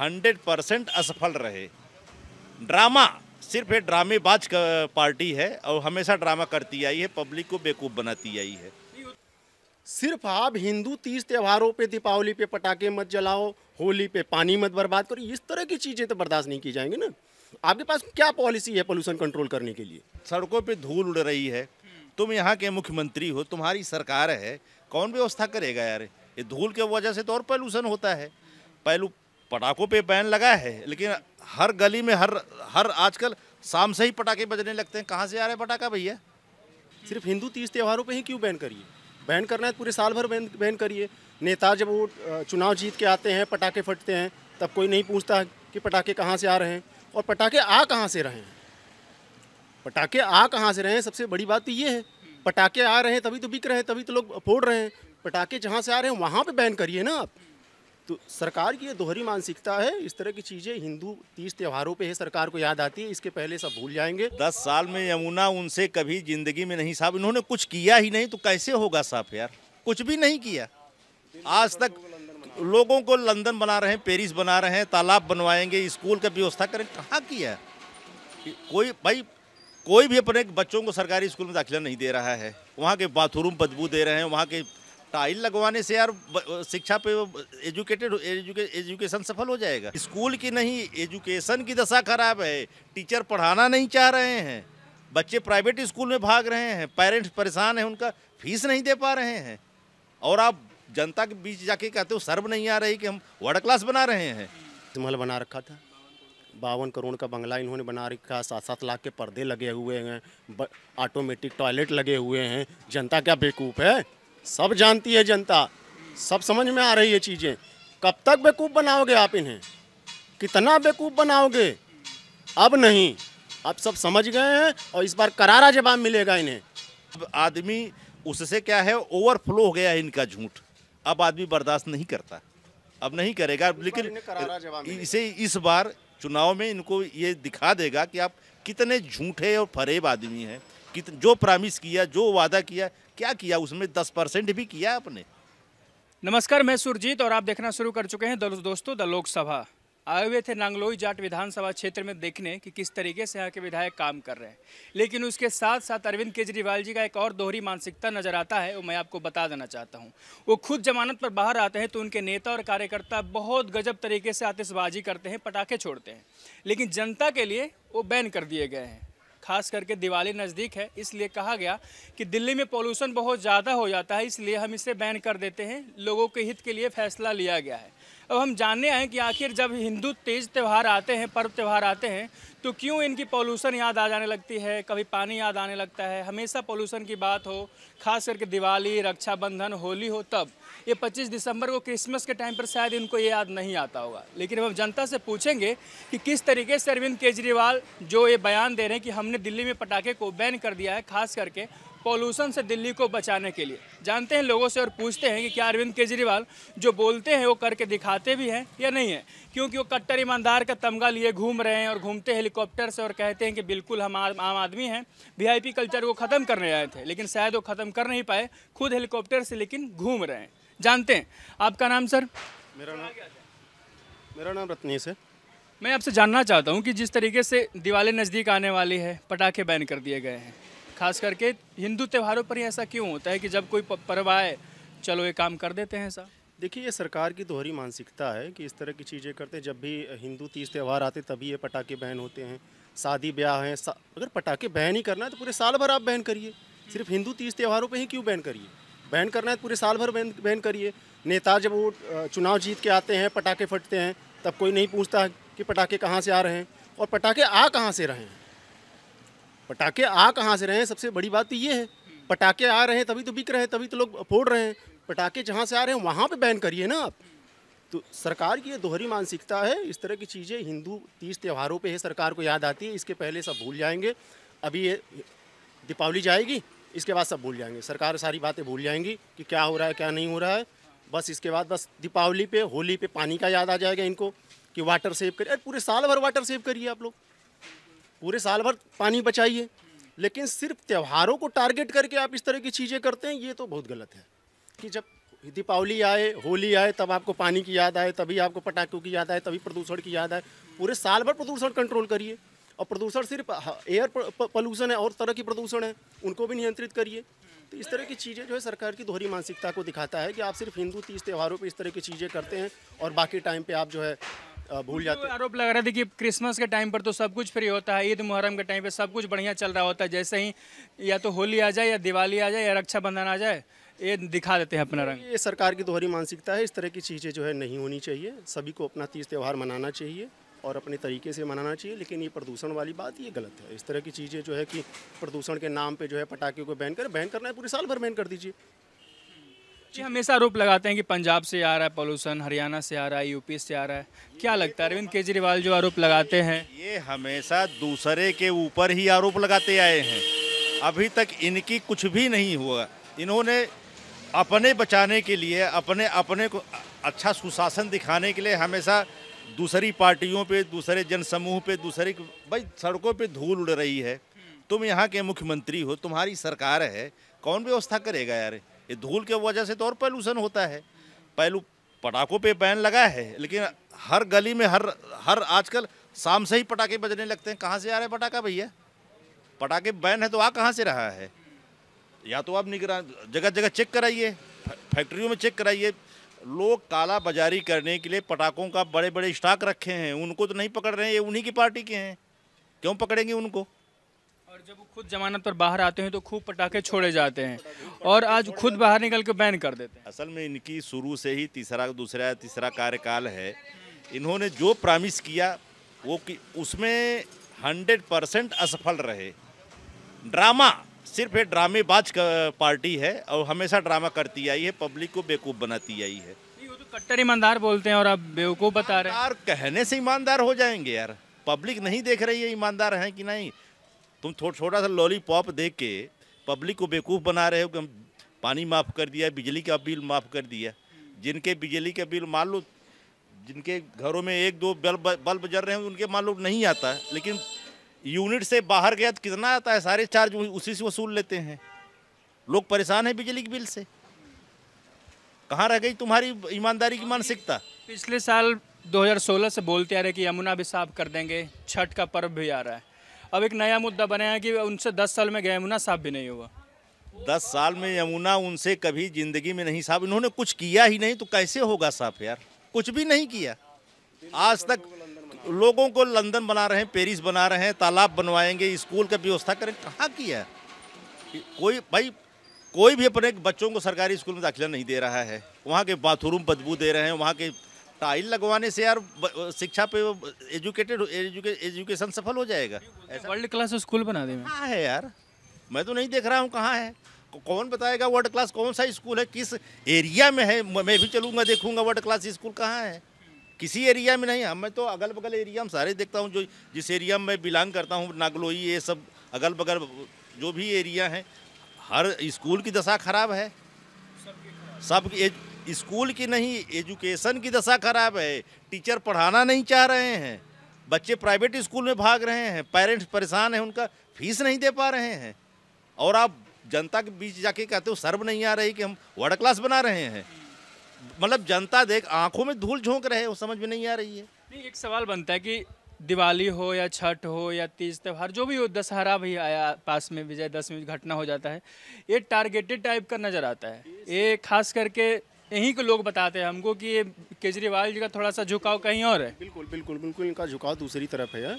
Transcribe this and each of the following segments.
100% असफल रहे। ड्रामा, सिर्फ एक ड्रामेबाज पार्टी है और हमेशा ड्रामा करती आई है, पब्लिक को बेवकूफ़ बनाती आई है। सिर्फ आप हिंदू तीज त्योहारों पे, दीपावली पे पटाखे मत जलाओ, होली पे पानी मत बर्बाद करो, इस तरह की चीज़ें तो बर्दाश्त नहीं की जाएंगी ना। आपके पास क्या पॉलिसी है पोल्यूशन कंट्रोल करने के लिए? सड़कों पे धूल उड़ रही है, तुम यहाँ के मुख्यमंत्री हो, तुम्हारी सरकार है, कौन व्यवस्था करेगा यार? ये धूल की वजह से तो और पोल्यूशन होता है। पहलू पटाखों पे बैन लगा है, लेकिन हर गली में हर आजकल शाम से ही पटाखे बजने लगते हैं। कहाँ से आ रहे हैं पटाखा भैया? सिर्फ हिंदू तीज त्योहारों पे ही क्यों बैन करिए? बैन करना है पूरे साल भर बैन करिए। नेता जब वो चुनाव जीत के आते हैं, पटाखे फटते हैं, तब कोई नहीं पूछता कि पटाखे कहाँ से आ रहे हैं और पटाखे आ कहाँ से रहे हैं। पटाखे आ कहाँ से रहे हैं, सबसे बड़ी बात तो ये है। पटाखे आ रहे हैं तभी तो बिक रहे हैं, तभी तो लोग फोड़ रहे हैं। पटाखे जहाँ से आ रहे हैं वहाँ पे बैन करिए ना आप। तो सरकार की ये दोहरी मानसिकता है। इस तरह की चीज़ें हिंदू तीज त्योहारों पे है सरकार को याद आती है, इसके पहले सब भूल जाएंगे। 10 साल में यमुना उनसे कभी जिंदगी में नहीं साफ, इन्होंने कुछ किया ही नहीं, तो कैसे होगा साफ यार? कुछ भी नहीं किया आज तक। लोगों को लंदन बना रहे हैं, पेरिस बना रहे हैं, तालाब बनवाएंगे, स्कूल का व्यवस्था करें, कहाँ किया? कोई भी अपने बच्चों को सरकारी स्कूल में दाखिला नहीं दे रहा है। वहाँ के बाथरूम बदबू दे रहे हैं, वहाँ के टाइल लगवाने से यार शिक्षा पे एजुकेशन सफल हो जाएगा? स्कूल की नहीं, एजुकेशन की दशा खराब है। टीचर पढ़ाना नहीं चाह रहे हैं, बच्चे प्राइवेट स्कूल में भाग रहे हैं, पेरेंट्स परेशान हैं, उनका फीस नहीं दे पा रहे हैं, और आप जनता के बीच जाके कहते हो शर्म नहीं आ रही कि हम वर्ल्ड क्लास बना रहे हैं। महल बना रखा था, 52 करोड़ का बंगला इन्होंने बना रखा, 7-7 लाख के पर्दे लगे हुए हैं, ऑटोमेटिक टॉयलेट लगे हुए हैं। जनता क्या बेवकूफ़ है? सब जानती है जनता, सब समझ में आ रही है चीज़ें। कब तक बेवकूफ़ बनाओगे आप इन्हें? कितना बेवकूफ़ बनाओगे? अब नहीं, अब सब समझ गए हैं और इस बार करारा जवाब मिलेगा इन्हें। अब आदमी उससे क्या है, ओवरफ्लो हो गया है इनका झूठ। अब आदमी बर्दाश्त नहीं करता, अब नहीं करेगा। लेकिन इसे इस बार चुनाव में इनको ये दिखा देगा कि आप कितने झूठे और फरेब आदमी हैं। जो प्रॉमिस किया, जो वादा किया, क्या किया? उसमें 10% भी किया आपने? नमस्कार, मैं सुरजीत और आप देखना शुरू कर चुके हैं दोस्तों द लोकसभा। आए हुए थे नांगलोई जाट विधानसभा क्षेत्र में देखने कि किस तरीके से यहाँ के विधायक काम कर रहे हैं, लेकिन उसके साथ साथ अरविंद केजरीवाल जी का एक और दोहरी मानसिकता नजर आता है, वो मैं आपको बता देना चाहता हूँ। वो खुद जमानत पर बाहर आते हैं तो उनके नेता और कार्यकर्ता बहुत गजब तरीके से आतिशबाजी करते हैं, पटाखे छोड़ते हैं, लेकिन जनता के लिए वो बैन कर दिए गए हैं। खास करके दिवाली नज़दीक है, इसलिए कहा गया कि दिल्ली में पोल्यूशन बहुत ज़्यादा हो जाता है, इसलिए हम इसे बैन कर देते हैं। लोगों के हित के लिए फैसला लिया गया है। अब हम जानने आए कि आखिर जब हिंदू तेज त्यौहार आते हैं, पर्व त्यौहार आते हैं, तो क्यों इनकी पोल्यूशन याद आ जाने लगती है, कभी पानी याद आने लगता है। हमेशा पोल्यूशन की बात हो, खास करके दिवाली, रक्षाबंधन, होली हो, तब ये 25 दिसंबर को, क्रिसमस के टाइम पर शायद इनको ये याद नहीं आता होगा। लेकिन हम जनता से पूछेंगे कि किस तरीके से अरविंद केजरीवाल जो ये बयान दे रहे हैं कि हमने दिल्ली में पटाखे को बैन कर दिया है, खास करके पॉल्यूशन से दिल्ली को बचाने के लिए। जानते हैं लोगों से और पूछते हैं कि क्या अरविंद केजरीवाल जो बोलते हैं वो करके दिखाते भी हैं या नहीं है, क्योंकि वो कट्टर ईमानदार का तमगा लिए घूम रहे हैं और घूमते हेलीकॉप्टर से और कहते हैं कि बिल्कुल हम आम आदमी हैं, वीआईपी कल्चर को ख़त्म करने आए थे, लेकिन शायद वो ख़त्म कर नहीं पाए खुद हेलीकॉप्टर से, लेकिन घूम रहे हैं। जानते हैं, आपका नाम सर? मेरा नाम रत्नेश है। मैं आपसे जानना चाहता हूँ कि जिस तरीके से दिवाली नज़दीक आने वाली है, पटाखे बैन कर दिए गए हैं, खास करके हिंदू त्योहारों पर ही ऐसा क्यों होता है कि जब कोई पर्व आए चलो ये काम कर देते हैं ऐसा? देखिए, ये सरकार की दोहरी मानसिकता है कि इस तरह की चीज़ें करते हैं। जब भी हिंदू तीज त्यौहार आते तभी ये पटाखे बैन होते हैं। शादी ब्याह है, अगर पटाखे बैन ही करना है तो पूरे साल भर आप बैन करिए। सिर्फ हिंदू तीज त्योहारों पे ही क्यों बैन करिए? बैन करना है तो पूरे साल भर बैन करिए। नेता जब वो चुनाव जीत के आते हैं, पटाखे फटते हैं, तब कोई नहीं पूछता कि पटाखे कहाँ से आ रहे हैं और पटाखे आ कहाँ से रहे हैं। पटाखे आ कहाँ से रहे हैं, सबसे बड़ी बात तो ये है। पटाखे आ रहे हैं तभी तो बिक रहे हैं, तभी तो लोग फोड़ रहे हैं। पटाखे जहाँ से आ रहे हैं वहाँ पे बैन करिए ना आप। तो सरकार की ये दोहरी मानसिकता है। इस तरह की चीज़ें हिंदू तीज त्योहारों पे है सरकार को याद आती है, इसके पहले सब भूल जाएंगे। अभी ये दीपावली जाएगी, इसके बाद सब भूल जाएंगे। सरकार सारी बातें भूल जाएंगी कि क्या हो रहा है क्या नहीं हो रहा है। बस इसके बाद बस दीपावली पे, होली पे पानी का याद आ जाएगा इनको कि वाटर सेव करिए। पूरे साल भर वाटर सेव करिए आप लोग, पूरे साल भर पानी बचाइए। लेकिन सिर्फ त्योहारों को टारगेट करके आप इस तरह की चीज़ें करते हैं, ये तो बहुत गलत है। कि जब दीपावली आए, होली आए, तब आपको पानी की याद आए, तभी आपको पटाखों की याद आए, तभी प्रदूषण की याद आए। पूरे साल भर प्रदूषण कंट्रोल करिए। और प्रदूषण सिर्फ एयर पोल्यूशन है और तरह की प्रदूषण है, उनको भी नियंत्रित करिए। तो इस तरह की चीज़ें जो है सरकार की दोहरी मानसिकता को दिखाता है कि आप सिर्फ हिंदू तीज त्योहारों पे इस तरह की चीज़ें करते हैं और बाकी टाइम पे आप जो है भूल जाते हैं। आरोप लगा रहे थे कि क्रिसमस के टाइम पर तो सब कुछ फ्री होता है, ईद मुहर्रम के टाइम पे सब कुछ बढ़िया चल रहा होता है, जैसे ही या तो होली आ जाए या दिवाली आ जाए या रक्षाबंधन आ जाए ये दिखा देते हैं अपना रंग। ये सरकार की दोहरी मानसिकता है। इस तरह की चीज़ें जो है नहीं होनी चाहिए। सभी को अपना तीज त्यौहार मनाना चाहिए और अपने तरीके से मनाना चाहिए। लेकिन ये प्रदूषण वाली बात ये गलत है। इस तरह की चीज़ें जो है कि प्रदूषण के नाम पे जो है पटाखे को बैन करना है पूरे साल भर बैन कर दीजिए। जी हमेशा आरोप लगाते हैं कि पंजाब से आ रहा है पोल्यूशन, हरियाणा से आ रहा है, यूपी से आ रहा है। क्या लगता है अरविंद केजरीवाल जो आरोप लगाते हैं? ये हमेशा दूसरे के ऊपर ही आरोप लगाते आए हैं। अभी तक इनकी कुछ भी नहीं हुआ। इन्होंने अपने बचाने के लिए, अपने को अच्छा सुशासन दिखाने के लिए हमेशा दूसरी पार्टियों पे, दूसरे जनसमूह पे, भाई सड़कों पे धूल उड़ रही है। तुम यहाँ के मुख्यमंत्री हो, तुम्हारी सरकार है, कौन व्यवस्था करेगा यार? ये धूल के वजह से तो और पॉल्यूशन होता है। पटाखों पे बैन लगा है, लेकिन हर गली में हर आजकल शाम से ही पटाखे बजने लगते हैं। कहाँ से आ रहा है पटाखा भैया? पटाखे बैन है तो आ कहाँ से रहा है? या तो आप जगह जगह चेक कराइए, फैक्ट्रियों में चेक कराइए। लोग काला बाजारी करने के लिए पटाखों का बड़े बड़े स्टॉक रखे हैं, उनको तो नहीं पकड़ रहे हैं। ये उन्हीं की पार्टी के हैं, क्यों पकड़ेंगे उनको? और जब वो खुद जमानत पर बाहर आते हैं तो खूब पटाखे छोड़े जाते हैं और आज खुद बाहर निकल के बैन कर देते हैं। असल में इनकी शुरू से ही तीसरा कार्यकाल है। इन्होंने जो प्रॉमिस किया वो उसमें 100% असफल रहे। ड्रामा, सिर्फ ये ड्रामेबाज का पार्टी है और हमेशा ड्रामा करती आई है, पब्लिक को बेवकूफ़ बनाती आई है। वो तो कट्टर ईमानदार बोलते हैं और आप बेवकूफ़ बता रहे हैं। यार कहने से ईमानदार हो जाएंगे यार? पब्लिक नहीं देख रही है ईमानदार हैं कि नहीं। तुम छोटा सा लॉलीपॉप देख के पब्लिक को बेवकूफ़ बना रहे हो कि हम पानी माफ़ कर दिया, बिजली का बिल माफ़ कर दिया। जिनके बिजली का बिल मान लो, जिनके घरों में 1-2 बल्ब जल रहे हैं उनके मान लो नहीं आता, लेकिन यूनिट से बाहर गया तो कितना आता है? सारे चार्ज उसी से वसूल लेते हैं। लोग परेशान हैं बिजली के बिल से। कहाँ रह गई तुम्हारी ईमानदारी की मानसिकता? पिछले साल 2016 से बोलते आ रहे कि यमुना भी साफ कर देंगे, छठ का पर्व भी आ रहा है। अब एक नया मुद्दा बना है कि उनसे 10 साल में गया यमुना साफ भी नहीं हुआ। 10 साल में यमुना उनसे कभी जिंदगी में नहीं साफ। इन्होंने कुछ किया ही नहीं तो कैसे होगा साफ यार? कुछ भी नहीं किया आज तक। लोगों को लंदन बना रहे हैं, पेरिस बना रहे हैं, तालाब बनवाएंगे, स्कूल का व्यवस्था करें। कहाँ किया? कोई भी अपने बच्चों को सरकारी स्कूल में दाखिला नहीं दे रहा है। वहाँ के बाथरूम बदबू दे रहे हैं, वहाँ के टाइल लगवाने से यार शिक्षा पे एजुकेशन सफल हो जाएगा? ऐसा वर्ल्ड क्लास स्कूल बना दें। कहाँ है यार? मैं तो नहीं देख रहा हूँ कहाँ है। कौन बताएगा वर्ल्ड क्लास कौन सा स्कूल है, किस एरिया में है? मैं भी चलूँगा देखूँगा वर्ल्ड क्लास स्कूल कहाँ है। किसी एरिया में नहीं। मैं तो अगल बगल एरिया में सारे देखता हूँ, जो जिस एरिया में मैं बिलोंग करता हूँ, नागलोई, ये सब अगल बगल जो भी एरिया हैं, हर स्कूल की दशा खराब है। सब स्कूल की नहीं, एजुकेशन की दशा खराब है। टीचर पढ़ाना नहीं चाह रहे हैं, बच्चे प्राइवेट स्कूल में भाग रहे हैं, पेरेंट्स परेशान हैं, उनका फीस नहीं दे पा रहे हैं। और आप जनता के बीच जाके कहते हो शर्म नहीं आ रही कि हम वर्ल्ड क्लास बना रहे हैं? मतलब जनता देख आंखों में धूल झोंक रहे हैं, वो समझ में नहीं आ रही है। नहीं, एक सवाल बनता है कि दिवाली हो या छठ हो या तीज त्यौहार जो भी हो, दशहरा भी आया पास में, विजयदशमी घटना हो जाता है, ये टारगेटेड टाइप का नज़र आता है। ये खास करके यहीं के लोग बताते हैं हमको कि ये केजरीवाल जी का थोड़ा सा झुकाव कहीं और है। बिल्कुल बिल्कुल बिल्कुल, इनका झुकाव दूसरी तरफ है।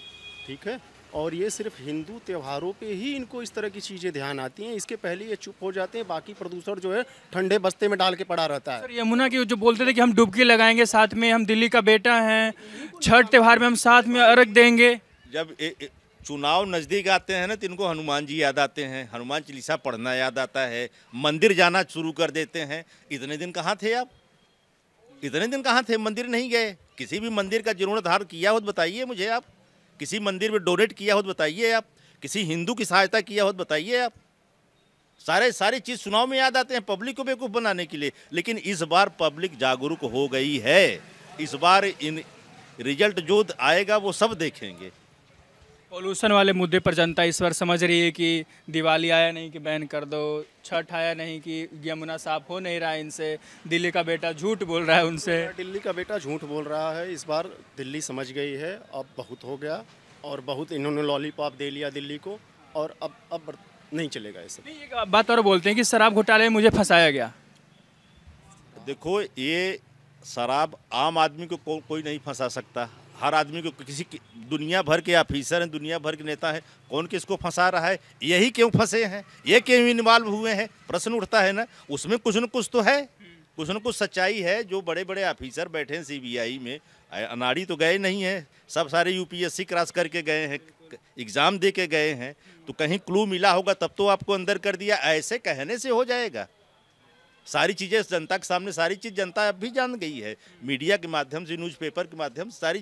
ठीक है, और ये सिर्फ हिंदू त्योहारों पे ही इनको इस तरह की चीज़ें ध्यान आती हैं। इसके पहले ये चुप हो जाते हैं, बाकी प्रदूषण जो है ठंडे बस्ते में डाल के पड़ा रहता है। सर यमुना की जो बोलते थे कि हम डुबकी लगाएंगे, साथ में हम दिल्ली का बेटा हैं, छठ त्यौहार में हम साथ में अर्घ देंगे। जब चुनाव नज़दीक आते हैं ना तो इनको हनुमान जी याद आते हैं, हनुमान चालीसा पढ़ना याद आता है, मंदिर जाना शुरू कर देते हैं। इतने दिन कहाँ थे आप? इतने दिन कहाँ थे? मंदिर नहीं गए? किसी भी मंदिर का जीर्णोद्धार किया हो तो बताइए मुझे आप। किसी मंदिर में डोनेट किया हो तो बताइए आप। किसी हिंदू की सहायता किया हो तो बताइए आप। सारी चीज़ चुनाव में याद आते हैं पब्लिक को बेवकूफ़ बनाने के लिए। लेकिन इस बार पब्लिक जागरूक हो गई है। इस बार इन रिजल्ट जो आएगा वो सब देखेंगे। पॉल्यूशन वाले मुद्दे पर जनता इस बार समझ रही है कि दिवाली आया नहीं कि बैन कर दो, छठ आया नहीं कि यमुना साफ हो नहीं रहा है इनसे, दिल्ली का बेटा झूठ बोल रहा है उनसे। दिल्ली का बेटा झूठ बोल रहा है। इस बार दिल्ली समझ गई है, अब बहुत हो गया और बहुत इन्होंने लॉलीपॉप दे लिया दिल्ली को, और अब नहीं चलेगा ये सब। नहीं, एक बात और बोलते हैं कि शराब घोटाले में मुझे फंसाया गया। देखो, ये शराब आम आदमी को कोई नहीं फंसा सकता। हर आदमी को दुनिया भर के ऑफिसर हैं, दुनिया भर के नेता हैं, कौन किसको फंसा रहा है, यही क्यों फंसे हैं, ये क्यों इन्वॉल्व हुए हैं, प्रश्न उठता है ना। उसमें कुछ न कुछ तो है, कुछ न कुछ सच्चाई है। जो बड़े बड़े ऑफिसर बैठे हैं सीबीआई में, अनाड़ी तो गए नहीं हैं, सब सारे यूपीएससी क्रॉस करके गए हैं, एग्ज़ाम दे के गए हैं, तो कहीं क्लू मिला होगा तब तो आपको अंदर कर दिया। ऐसे कहने से हो जाएगा? सारी चीज़ें जनता के सामने, सारी चीज़ जनता अब भी जान गई है, मीडिया के माध्यम से, न्यूज़पेपर के माध्यम से सारी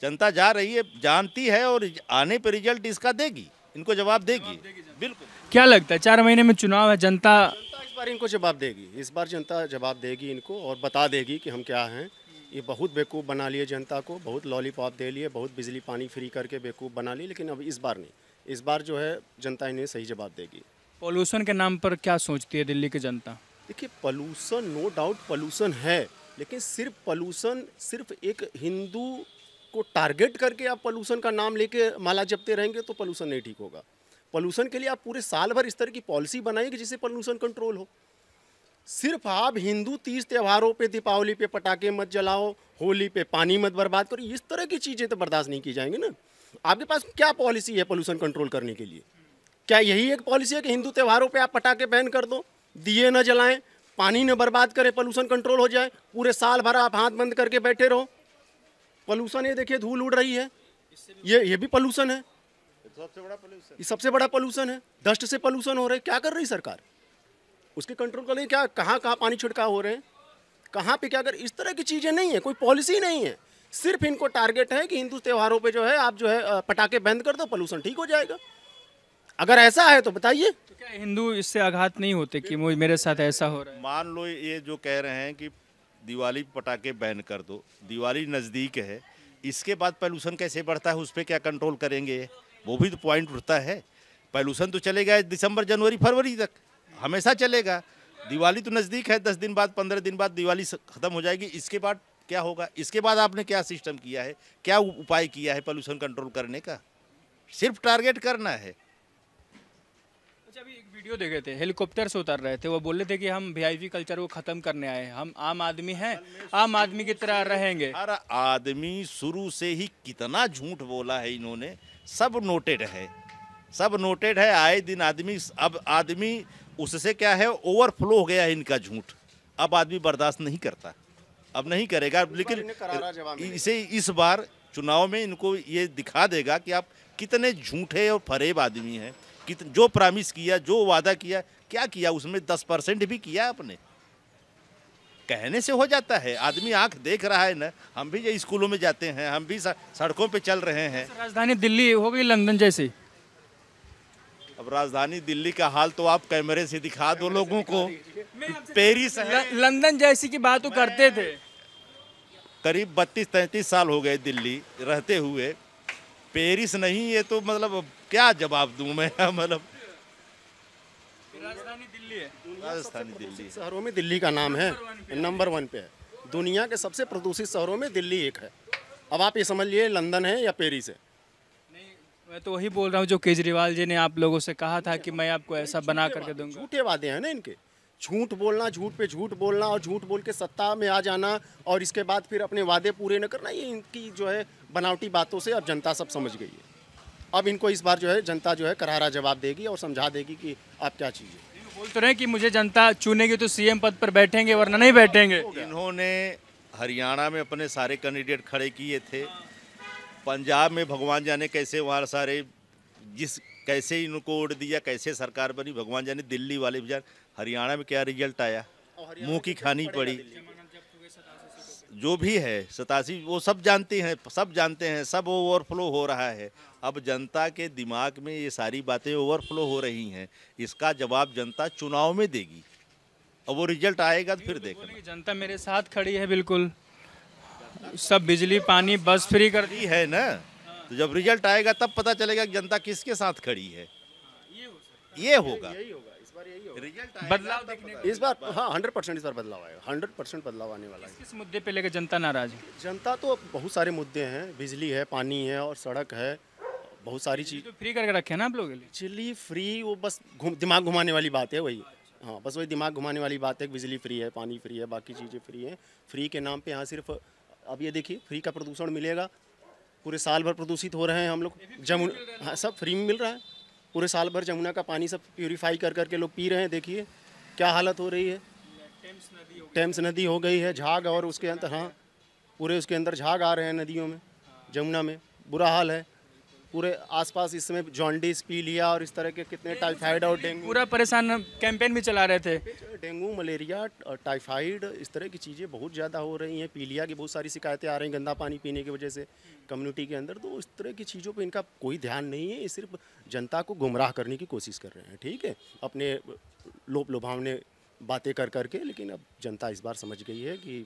जनता जा रही है, जानती है, और आने पर रिजल्ट इसका देगी, इनको जवाब देगी। बिल्कुल। क्या लगता है 4 महीने में चुनाव है, जनता इस बार इनको जवाब देगी, इस बार जनता जवाब देगी इनको और बता देगी कि हम क्या हैं। ये बहुत बेवकूफ़ बना लिए जनता को, बहुत लॉलीपॉप दे लिए, बहुत बिजली पानी फ्री करके बेवकूफ़ बना लिए, लेकिन अब इस बार नहीं, इस बार जो है जनता इन्हें सही जवाब देगी। पॉल्यूशन के नाम पर क्या सोचती है दिल्ली की जनता? देखिए, पोल्यूशन नो डाउट पोल्यूशन है, लेकिन सिर्फ पोल्यूशन, सिर्फ एक हिंदू को टारगेट करके आप पोल्यूशन का नाम लेके माला जपते रहेंगे तो पोल्यूशन नहीं ठीक होगा। पोल्यूशन के लिए आप पूरे साल भर इस तरह की पॉलिसी बनाइए कि जिससे पोल्यूशन कंट्रोल हो। सिर्फ आप हिंदू तीज त्योहारों पे, दीपावली पे पटाखे मत जलाओ, होली पे पानी मत बर्बाद करो, इस तरह की चीज़ें तो बर्दाश्त नहीं की जाएंगी ना। आपके पास क्या पॉलिसी है पोल्यूशन कंट्रोल करने के लिए? क्या यही एक पॉलिसी है कि हिंदू त्योहारों पे आप पटाखे बैन कर दो, दिए न जलाएं, पानी न बर्बाद करें, पोल्यूशन कंट्रोल हो जाए? पूरे साल भर आप हाथ बंद करके बैठे रहो, पोल्यूशन, ये देखिए धूल उड़ रही है, ये भी पोल्यूशन है, सबसे बड़ा पोल्यूशन, ये सबसे बड़ा पोल्यूशन है। डस्ट से पोल्यूशन हो रहा है, क्या कर रही सरकार उसके कंट्रोल कर रही है? क्या कहाँ पानी छिड़काव हो रहे हैं, कहाँ पे क्या कर, इस तरह की चीज़ें नहीं है, कोई पॉलिसी नहीं है। सिर्फ इनको टारगेट है कि हिंदू त्योहारों पे जो है आप जो है पटाखे बंद कर दो, पोल्यूशन ठीक हो जाएगा। अगर ऐसा है तो बताइए। तो क्या हिंदू इससे आघात नहीं होते कि मेरे साथ ऐसा हो रहा है? मान लो ये जो कह रहे हैं कि दिवाली पटाखे बैन कर दो, दिवाली नज़दीक है, इसके बाद पोल्यूशन कैसे बढ़ता है, उस पर क्या कंट्रोल करेंगे? वो भी तो पॉइंट उठता है। पोल्यूशन तो चलेगा दिसंबर, जनवरी, फरवरी तक हमेशा चलेगा। दिवाली तो नज़दीक है, 10 दिन बाद, 15 दिन बाद दिवाली ख़त्म हो जाएगी, इसके बाद क्या होगा? इसके बाद आपने क्या सिस्टम किया है, क्या उपाय किया है पोल्यूशन कंट्रोल करने का? सिर्फ टारगेट करना है। अच्छा, अभी एक वीडियो देखे थे, हेलीकॉप्टर से उतर रहे थे, वो बोल रहे थे कि हम वीआईपी कल्चर को ख़त्म करने आए हैं, हम आम आदमी हैं, आम आदमी की तरह रहेंगे। हर आदमी शुरू से ही कितना झूठ बोला है इन्होंने, सब नोटेड है, सब नोटेड है। आए दिन आदमी, अब आदमी उससे क्या है, ओवरफ्लो हो गया है इनका झूठ, अब आदमी बर्दाश्त नहीं करता, अब नहीं करेगा। लेकिन इसे इस बार चुनाव में इनको ये दिखा देगा कि आप कितने झूठे और फरेब आदमी हैं। जो प्रॉमिस किया, जो वादा किया, क्या किया उसमें? 10% भी किया आपने? कहने से हो जाता है, आदमी आंख देख रहा है ना। हम भी ये स्कूलों में जाते हैं, हम भी सड़कों पे चल रहे हैं। राजधानी दिल्ली हो गई लंदन जैसी। अब राजधानी दिल्ली का हाल तो आप कैमरे से दिखा दो लोगों को। पेरिस है, लंदन जैसी की बात तो करते थे। करीब 32-33 साल हो गए दिल्ली रहते हुए, पेरिस नहीं, ये तो मतलब क्या जवाब दूं मैं, मतलब राजधानी दिल्ली है, राजधानी दिल्ली शहरों में दिल्ली का नाम है, नंबर 1 पे है। दुनिया के सबसे प्रदूषित शहरों में दिल्ली एक है। अब आप ये समझ लिए लंदन है या पेरिस है। नहीं, मैं तो वही बोल रहा हूँ जो केजरीवाल जी ने आप लोगों से कहा था कि मैं आपको ऐसा बना करके दूंगा। झूठे वादे हैं ना इनके, झूठ बोलना, झूठ पे झूठ बोलना और झूठ बोल के सत्ता में आ जाना और इसके बाद फिर अपने वादे पूरे न करना, ये इनकी जो है बनावटी बातों से अब जनता सब समझ गई है। अब इनको इस बार जो है जनता जो है करारा जवाब देगी और समझा देगी कि आप क्या चीज़ है। बोल तो रहे कि मुझे जनता चुनेगी तो सीएम पद पर बैठेंगे वरना नहीं बैठेंगे। इन्होंने हरियाणा में अपने सारे कैंडिडेट खड़े किए थे, पंजाब में भगवान जाने कैसे वहाँ सारे कैसे इनको वोट दिया, कैसे सरकार बनी भगवान जाने, दिल्ली वाले भी जाने। हरियाणा में क्या रिजल्ट आया, मुंह की खानी पड़ी। जो भी है 87, वो सब जानते हैं, सब जानते हैं, सब ओवरफ्लो हो रहा है। अब जनता के दिमाग में ये सारी बातें ओवरफ्लो हो रही हैं, इसका जवाब जनता चुनाव में देगी और वो रिजल्ट आएगा तो फिर देखना। जनता मेरे साथ खड़ी है, बिल्कुल सब बिजली पानी बस फ्री कर दी है ना, तो जब रिजल्ट आएगा तब पता चलेगा कि जनता किसके साथ खड़ी है। ये होगा, यही होगा इस बार, यही होगा रिजल्ट बदलाव देखने को इस बार। हाँ 100% इस बार बदलाव आएगा, 100% बदलाव आने वाला है। किस मुद्दे पे लेकर जनता नाराज है? जनता तो बहुत सारे मुद्दे हैं, बिजली है, पानी है और सड़क है, बहुत सारी चीज़। तो फ्री करके रखे हैं ना आप लोगों के लिए। बिजली फ्री वो बस दिमाग घुमाने वाली बात है वही। हाँ बस वही दिमाग घुमाने वाली बात है कि बिजली फ्री है, पानी फ्री है, बाकी चीज़ें फ्री हैं। फ्री के नाम पे यहाँ सिर्फ अब ये देखिए फ्री का प्रदूषण मिलेगा, पूरे साल भर प्रदूषित हो रहे हैं हम लोग। जमुना, हाँ सब फ्री में मिल रहा है, पूरे साल भर जमुना का पानी सब प्यूरीफाई कर करके लोग पी रहे हैं। देखिए क्या हालत हो रही है, टेम्स नदी हो गई है, झाग और उसके अंदर, हाँ पूरे उसके अंदर झाग आ रहे हैं नदियों में, जमुना में बुरा हाल है। पूरे आसपास इस समय जॉन्डिस, पीलिया और इस तरह के कितने टाइफाइड और डेंगू, पूरा परेशान कैंपेन भी चला रहे थे। डेंगू, मलेरिया, टाइफाइड, इस तरह की चीज़ें बहुत ज़्यादा हो रही हैं। पीलिया की बहुत सारी शिकायतें आ रही हैं गंदा पानी पीने की वजह से कम्युनिटी के अंदर। तो इस तरह की चीज़ों पे इनका कोई ध्यान नहीं है, ये सिर्फ जनता को गुमराह करने की कोशिश कर रहे हैं, ठीक है, अपने लोभ लुभावने बातें कर करके। लेकिन अब जनता इस बार समझ गई है कि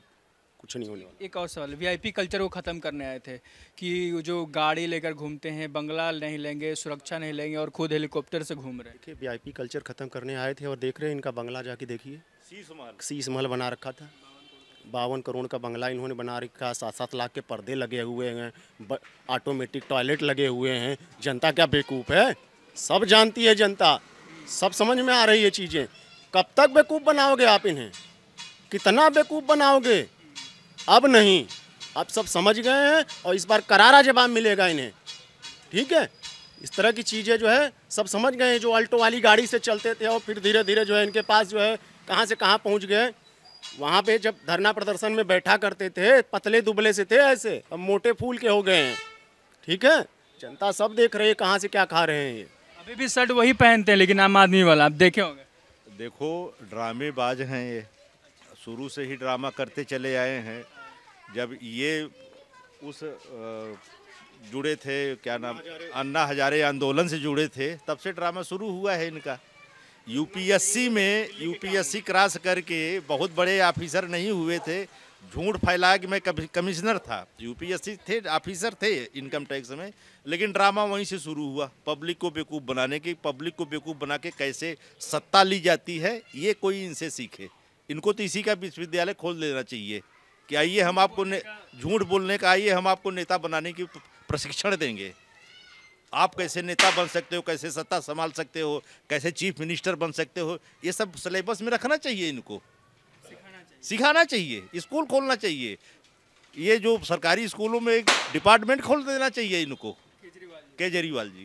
कुछ नहीं होने वाला। एक और सवाल, वीआईपी कल्चर को ख़त्म करने आए थे कि जो गाड़ी लेकर घूमते हैं, बंगला नहीं लेंगे, सुरक्षा नहीं लेंगे और खुद हेलीकॉप्टर से घूम रहे हैं। देखिए वीआईपी कल्चर ख़त्म करने आए थे और देख रहे हैं इनका बंगला, जाके देखिए शीश महल बना रखा था। 52 करोड़ का बंगला इन्होंने बना रखा, 7-7 लाख के पर्दे लगे हुए हैं, ऑटोमेटिक टॉयलेट लगे हुए हैं। जनता क्या बेवकूफ़ है? सब जानती है जनता, सब समझ में आ रही है चीज़ें। कब तक बेवकूफ़ बनाओगे आप इन्हें? कितना बेवकूफ़ बनाओगे? अब नहीं, अब सब समझ गए हैं और इस बार करारा जवाब मिलेगा इन्हें, ठीक है। इस तरह की चीज़ें जो है सब समझ गए हैं। जो अल्टो वाली गाड़ी से चलते थे और फिर धीरे धीरे जो है इनके पास जो है कहाँ से कहाँ पहुँच गए। वहाँ पे जब धरना प्रदर्शन में बैठा करते थे पतले दुबले से थे ऐसे, अब मोटे फूल के हो गए हैं, ठीक है। जनता सब देख रही है कहाँ से क्या खा रहे हैं ये। अभी भी शर्ट वही पहनते हैं लेकिन आम आदमी वाला, आप देखे होंगे। देखो ड्रामेबाज हैं ये, शुरू से ही ड्रामा करते चले आए हैं। जब ये उस जुड़े थे, क्या नाम, अन्ना हजारे आंदोलन से जुड़े थे, तब से ड्रामा शुरू हुआ है इनका। यूपीएससी में यूपीएससी क्रॉस करके बहुत बड़े ऑफिसर नहीं हुए थे, झूठ फैलाया कि मैं कमिश्नर था। यूपीएससी थे, ऑफिसर थे इनकम टैक्स में, लेकिन ड्रामा वहीं से शुरू हुआ, पब्लिक को बेवकूफ़ बनाने की। पब्लिक को बेवकूफ़ बना के कैसे सत्ता ली जाती है ये कोई इनसे सीखे। इनको तो इसी का विश्वविद्यालय खोल देना चाहिए कि आइए हम आपको झूठ बोलने का, आइए हम आपको नेता बनाने की प्रशिक्षण देंगे। आप कैसे नेता बन सकते हो, कैसे सत्ता संभाल सकते हो, कैसे चीफ मिनिस्टर बन सकते हो, ये सब सिलेबस में रखना चाहिए इनको, सिखाना चाहिए, स्कूल खोलना चाहिए। ये जो सरकारी स्कूलों में एक डिपार्टमेंट खोल देना चाहिए इनको, केजरीवाल जी।